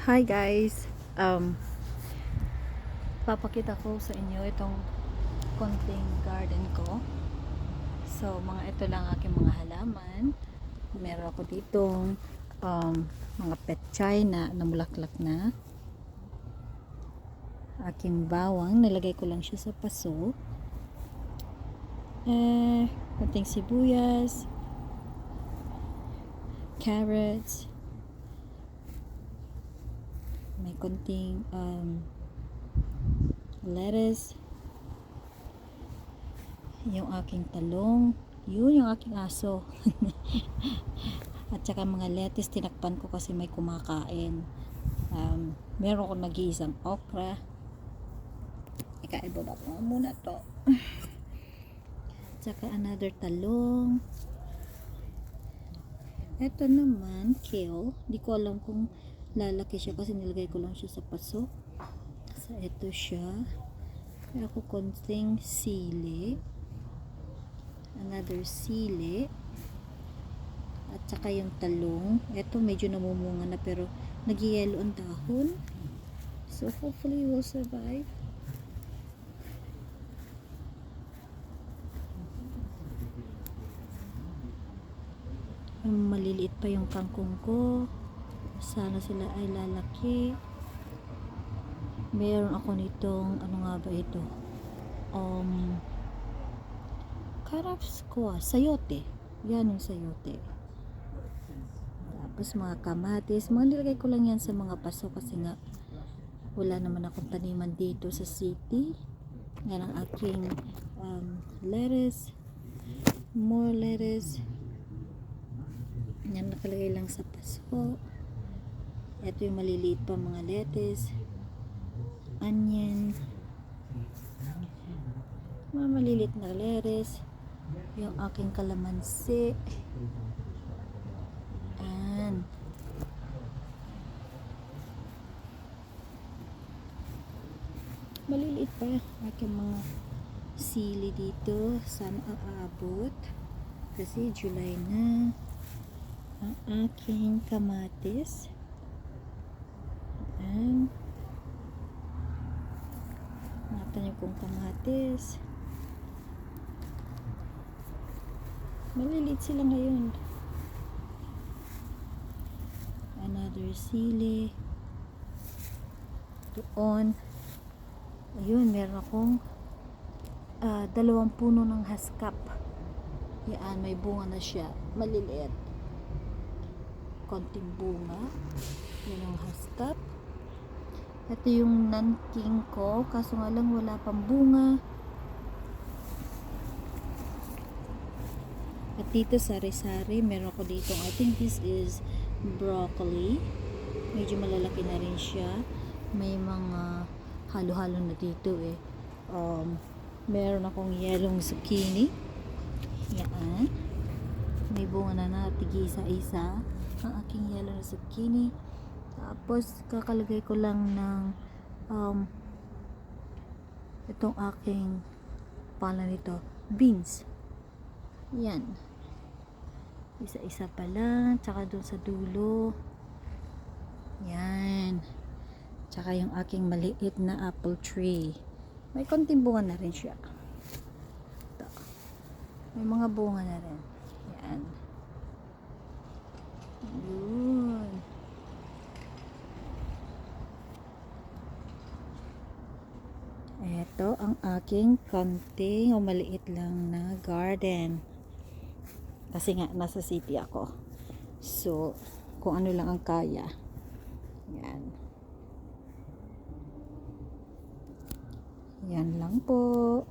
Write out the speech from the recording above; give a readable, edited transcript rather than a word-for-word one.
Hi guys, papakita ko sa inyo itong konting garden ko. So mga ito lang aking mga halaman. Meron ako ditong mga petchay na namulaklak na. Aking bawang, nilagay ko lang siya sa paso. Konting sibuyas, carrots, may konting lettuce, yung aking talong, yun yung aking aso. At saka mga lettuce, tinakpan ko kasi may kumakain. Meron ko nag-iisang okra. Ikaibaba ko muna to. At saka another talong. Ito naman kale, di ko alam kung lalaki siya kasi nilagay ko lang siya sa paso. So ito siya. May ako konting sili, another sili, at saka yung talong. Ito medyo namumunga na pero nag-yellow ang dahon, so hopefully will survive. Maliliit pa yung kangkong ko, sana sila ay lalaki. Meron ako nitong ano nga ba ito, carrots ko, sayote. Yan yung sayote. Tapos mga kamatis, mga nilagay ko lang yan sa mga paso kasi nga wala naman akong taniman dito sa city. Yan ang aking lettuce, more lettuce. Yan nakalagay lang sa paso. Ito yung maliliit pa mga lettuce, onion, mga maliliit na lettuce, yung aking kalamansi, and maliliit pa aking mga sili dito. Sana aabot kasi July na. Ang aking kamatis, and natanim kong kamatis. Maliliit sila ngayon. Another sili doon. Ayun, meron akong dalawang puno ng haskap. Yan, may bunga na siya, maliliit, konting bunga. Yan ang haskap. Ito yung nanking ko, kaso nga lang wala pang bunga. At dito sari-sari, meron ako dito, I think this is broccoli. Medyo malalaki na rin siya. May mga halo-halo na dito eh. Meron akong yellow zucchini. Yan. May bunga na tig-isa-isa ang aking yellow zucchini. Tapos kakalagay ko lang ng itong aking pala nito, beans. Yan. Isa-isa pa lang. Tsaka doon sa dulo. Yan. Tsaka yung aking maliit na apple tree. May konting bunga na rin siya. Ito. May mga bunga na rin. Yan. Yun. Ito ang aking konting o maliit lang na garden. Kasi nga nasa city ako. So, kung ano lang ang kaya. Yan. Yan lang po.